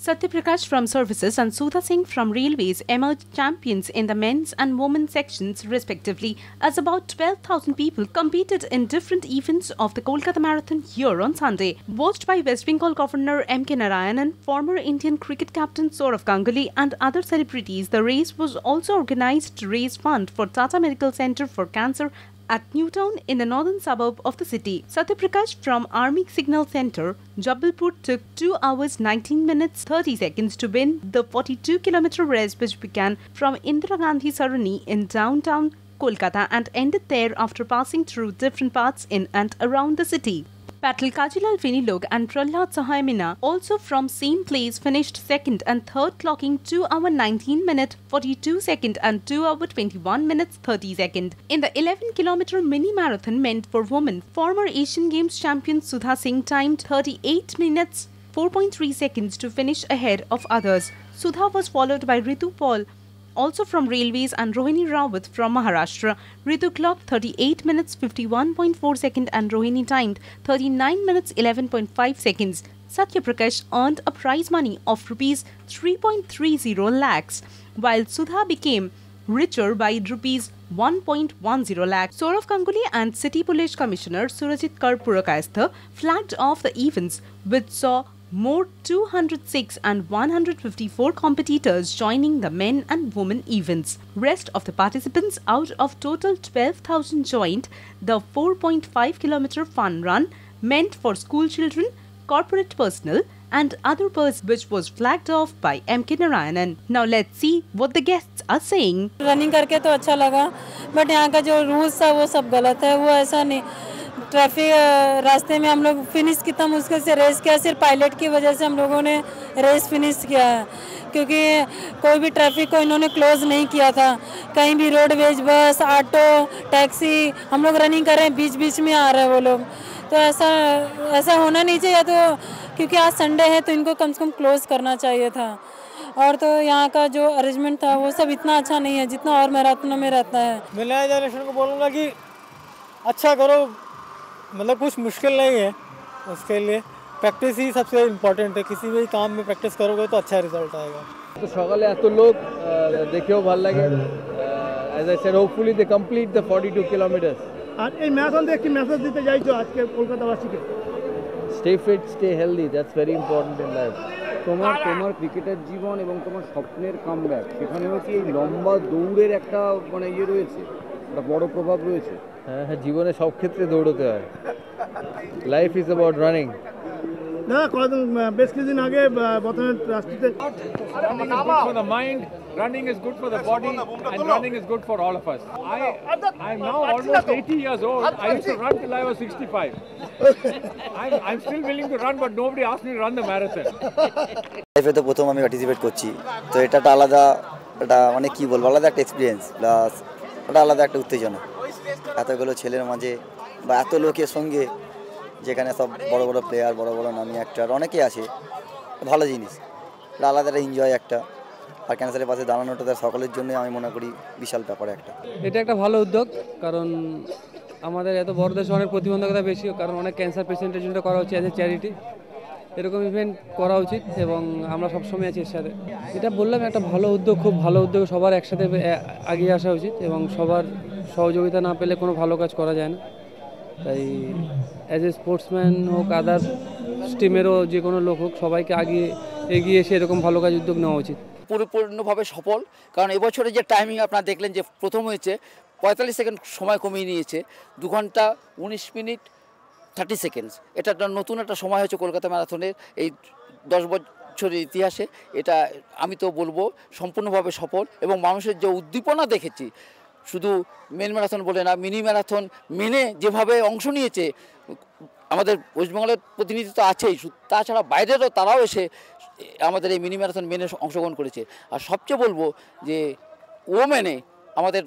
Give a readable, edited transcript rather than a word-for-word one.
Satya Prakash from Services and Sudha Singh from Railways emerged champions in the men's and women's sections respectively, as about 12,000 people competed in different events of the Kolkata Marathon here on Sunday. Watched by West Bengal Governor M.K. Narayanan, former Indian cricket captain Sourav Ganguly and other celebrities, the race was also organized to raise funds for Tata Medical Centre for Cancer at Newtown in the northern suburb of the city. Satya Prakash from Army Signal Centre, Jabalpur took 2 hours 19 minutes 30 seconds to win the 42-kilometre race, which began from Indira Gandhi Sarani in downtown Kolkata and ended there after passing through different parts in and around the city. Patil Kajilal Vinilog and Prahlad Sahai Mina, also from same place, finished second and third, clocking 2 hour 19 minutes 42 second and 2 hour 21 minutes 30 second. In the 11-kilometre mini marathon meant for women, former Asian Games champion Sudha Singh timed 38 minutes 4.3 seconds to finish ahead of others. Sudha was followed by Ritu Paul, also from Railways, and Rohini Rawat from Maharashtra. Ritu clocked 38 minutes 51.4 seconds and Rohini timed 39 minutes 11.5 seconds. Satya Prakash earned a prize money of rupees 3.30 lakhs, while Sudha became richer by rupees 1.10 lakhs. Sourav Ganguly and City Police Commissioner Surajit Kar Purakayastha flagged off the events, which saw more 206 and 154 competitors joining the men and women events. Rest of the participants out of total 12,000 joined the 4.5-kilometre fun run meant for school children, corporate personnel and other persons, which was flagged off by M.K. Narayanan. Now let's see what the guests are saying. Running करके तो अच्छा लगा, but यहाँ का जो rules था वो सब गलत है. वो ऐसा नहीं, ट्रैफिक रास्ते में हम लोग फिनिश कितना मुश्किल से रेस किया, सिर्फ पायलट की वजह से हम लोगों ने रेस फिनिश किया है, क्योंकि कोई भी ट्रैफिक को इन्होंने क्लोज नहीं किया था. कहीं भी रोडवेज, बस, ऑटो, टैक्सी, हम लोग रनिंग कर रहे हैं, बीच बीच में आ रहे हैं वो लोग. तो ऐसा होना नहीं चाहिए. तो क्योंकि आज संडे है तो इनको कम से कम क्लोज करना चाहिए था. और तो यहाँ का जो अरेंजमेंट था वो सब इतना अच्छा नहीं है जितना और मैराथनों में रहता है. मैं नया जनरेशन को बोलूँगा कि अच्छा करो, मतलब कुछ मुश्किल नहीं है. उसके लिए प्रैक्टिस ही सबसे इम्पोर्टेंट है. किसी भी काम में प्रैक्टिस करोगे तो अच्छा रिजल्ट आएगा. तो সকালে এত লোক দেখেও ভালো লাগে. as I said, hopefully they complete the 42 kilometers. আর এই ম্যারাথন দিয়ে কি মেসেজ দিতে চাইছো আজকে কলকাতাবাসীকে? Stay fit, stay healthy, that's very important in life. তোমার ক্রিকেটের জীবন এবং তোমার স্বপ্নের কামব্যাক, সেখানেও কি এই লম্বা দৌড়ের একটা মানে ইয়ে রয়েছে, একটা বড় প্রভাব রয়েছে? হ্যাঁ, জীবনে সব ক্ষেত্রে দৌড়তে হয়. Life is about running. দাদা বেশ কিছুদিন আগে প্রথমে রাষ্ট্রীয় Running is good for the mind, running is good for the body, and running is good for all of us. I'm now almost 80 years old. I used to run till I was 65. I'm still willing to run, but nobody asked me to run the marathon. লাইফে তো প্রথম আমি participate করছি, তো এটা একটা আলাদা, এটা মানে কি বলবো, আলাদা একটা এক্সপিরিয়েন্স, প্লাস ওটা আলাদা একটা উত্তেজনা. এতগুলো ছেলের মাঝে বা এত লোকের সঙ্গে, যেখানে সব বড় বড় প্লেয়ার, বড় বড় নামি অ্যাক্টর অনেকেই আছে, ভালো জিনিস, এটা আলাদা একটা এনজয় একটা. আর ক্যান্সারের পাশে দাঁড়ানোটা তার সকলের জন্য আমি মনে করি বিশাল ব্যাপার একটা. এটা একটা ভালো উদ্যোগ, কারণ আমাদের এত বড় দেশে অনেক প্রতিবন্ধকতা বেশি, কারণ অনেক ক্যান্সার পেশেন্টের জন্য করা উচিত অ্যাজ এ চ্যারিটি. এরকম ইভেন্ট করা উচিত এবং আমরা সবসময় আছি এর সাথে. এটা বললাম একটা ভালো উদ্যোগ, খুব ভালো উদ্যোগ. সবার একসাথে এগিয়ে আসা উচিত এবং সবার সহযোগিতা না পেলে কোনো ভালো কাজ করা যায় না. তাই অ্যাজ এ স্পোর্টসম্যান হোক, আদার টিমেরও যে কোনো লোক হোক, সবাইকে এগিয়ে এসে এরকম ভালো কাজ উদ্যোগ নেওয়া উচিত. পরিপূর্ণভাবে সফল, কারণ এবছরে যে টাইমিং আপনারা দেখলেন যে প্রথম হয়েছে 45 সেকেন্ড সময় কমিয়ে নিয়েছে, 2 ঘন্টা 19 মিনিট 30 সেকেন্ডস. এটা একটা নতুন একটা সময় হচ্ছে কলকাতা ম্যারাথনের এই 10 বছরের ইতিহাসে. এটা আমি তো বলবো সম্পূর্ণভাবে সফল, এবং মানুষের যে উদ্দীপনা দেখেছি, শুধু মেন ম্যারাথন বলে না, মিনি ম্যারাথন মেনে যেভাবে অংশ নিয়েছে, আমাদের ওয়েস্টবেঙ্গলের প্রতিনিধি তো আছেই, তাছাড়া বাইরেরও তারাও এসে আমাদের এই মিনি ম্যারাথন মেনে অংশগ্রহণ করেছে. আর সবচেয়ে বলবো যে ও মেনে আমাদের